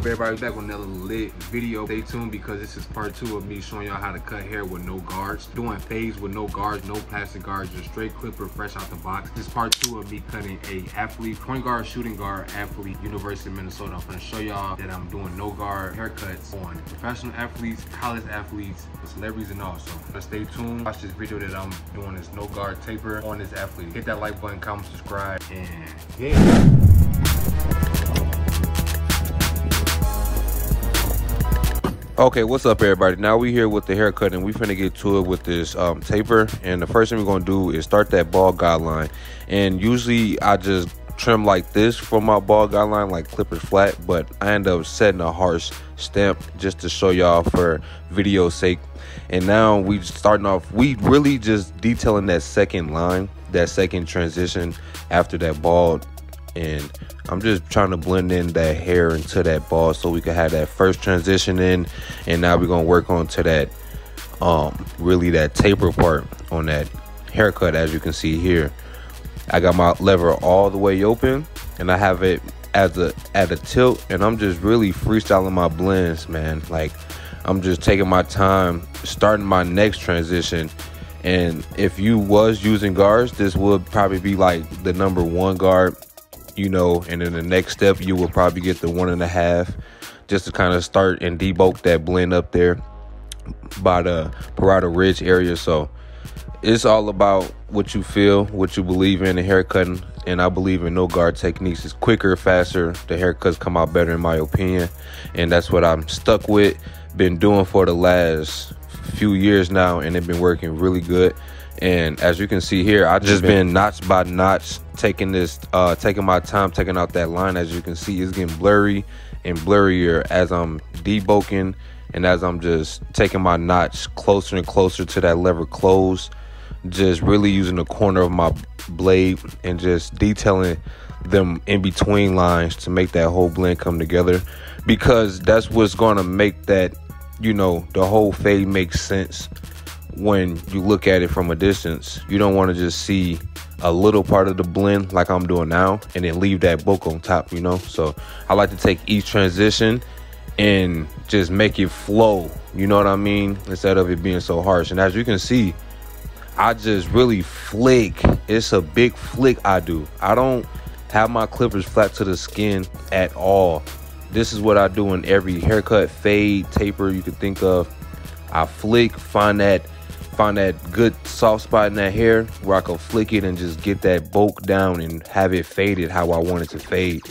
up, everybody? Back with another lit video. Stay tuned because this is part 2 of me showing y'all how to cut hair with no guards. Doing fades with no guards, no plastic guards, just straight clipper fresh out the box. This is part 2 of me cutting a athlete, point guard, shooting guard athlete, University of Minnesota. I'm gonna show y'all that I'm doing no guard haircuts on professional athletes, college athletes, celebrities, and all. So stay tuned. Watch this video that I'm doing this no guard taper on this athlete. Hit that like button, comment, subscribe, and yeah. Okay, what's up, everybody? Now we here with the haircut, and we finna get to it with this taper. And the first thing we're gonna do is start that ball guideline. And usually I just trim like this for my ball guideline, like clippers flat, but I end up setting a harsh stamp just to show y'all for video's sake. And now we starting off, we really just detailing that second line, that second transition after that ball. And I'm just trying to blend in that hair into that ball so we can have that first transition in. And now we're gonna work on to that really that taper part on that haircut. As you can see here, I got my lever all the way open and I have it at a tilt, and I'm just really freestyling my blends, man. Like, I'm just taking my time starting my next transition. And if you was using guards, this would probably be like the #1 guard, you know, and then the next step you will probably get the 1.5, just to kind of start and debulk that blend up there by the parietal ridge area. So it's all about what you feel, what you believe in the haircutting, and I believe in no guard techniques. It's quicker, faster, the haircuts come out better in my opinion, and that's what I'm stuck with, been doing for the last few years now, and it's been working really good. And as you can see here, I just been notch by notch taking this, taking my time, taking out that line. As you can see, it's getting blurry and blurrier as I'm debulking and as I'm just taking my notch closer and closer to that lever close. Just really using the corner of my blade and just detailing them in between lines to make that whole blend come together, because that's what's going to make that, you know, the whole fade make sense. When you look at it from a distance, you don't want to just see a little part of the blend like I'm doing now and then leave that bulk on top, you know. So I like to take each transition and just make it flow, you know what I mean, instead of it being so harsh. And as you can see, I just really flick. It's a big flick I do. I don't have my clippers flat to the skin at all. This is what I do in every haircut, fade, taper you could think of. I flick, find that good soft spot in that hair where I can flick it and just get that bulk down and have it faded how I want it to fade.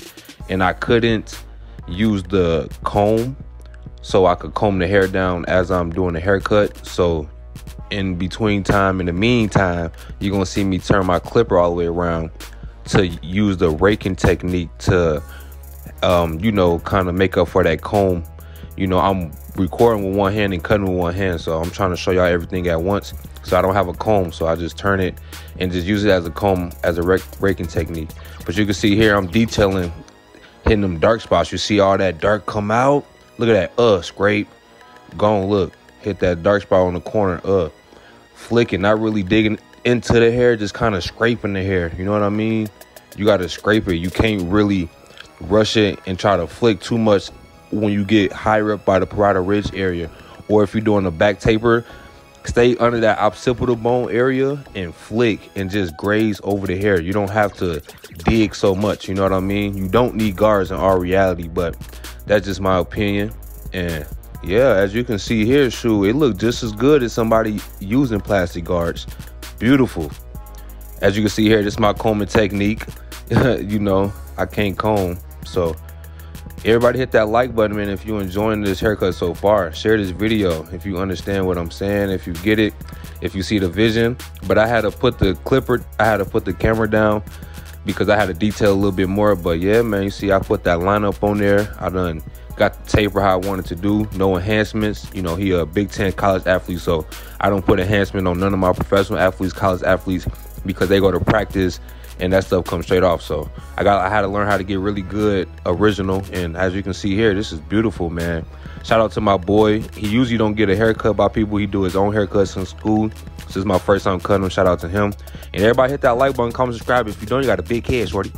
And I couldn't use the comb, so I could comb the hair down as I'm doing the haircut. So in between time, in the meantime, you're gonna see me turn my clipper all the way around to use the raking technique to you know, kind of make up for that comb. You know, I'm recording with one hand and cutting with one hand, so I'm trying to show y'all everything at once. So I don't have a comb, so I just turn it and just use it as a comb, as a raking technique. But you can see here, I'm detailing, hitting them dark spots. You see all that dark come out? Look at that, scrape. Go on, look, hit that dark spot on the corner, flicking, not really digging into the hair, just kind of scraping the hair. You know what I mean? You got to scrape it. You can't really rush it and try to flick too much when you get higher up by the parietal ridge area. Or if you're doing a back taper, stay under that occipital bone area and flick and just graze over the hair. You don't have to dig so much, you know what I mean? You don't need guards in all reality, but that's just my opinion. And yeah, as you can see here, shoot, it looked just as good as somebody using plastic guards. Beautiful. As you can see here, this is my combing technique. You know, I can't comb, so everybody hit that like button, man, if you're enjoying this haircut so far. Share this video if you understand what I'm saying, if you get it, if you see the vision. But I had to put the camera down because I had to detail a little bit more. But yeah, man, you see I put that lineup on there. I done got the taper how I wanted to do, no enhancements. You know, he a Big 10 college athlete, so I don't put enhancement on none of my professional athletes, college athletes, because they go to practice and that stuff comes straight off. So I had to learn how to get really good original. And as you can see here, this is beautiful, man. Shout out to my boy. He usually don't get a haircut by people. He do his own haircuts in school. This is my first time cutting him. Shout out to him. And everybody hit that like button, comment, subscribe. If you don't, you got a big head, shorty.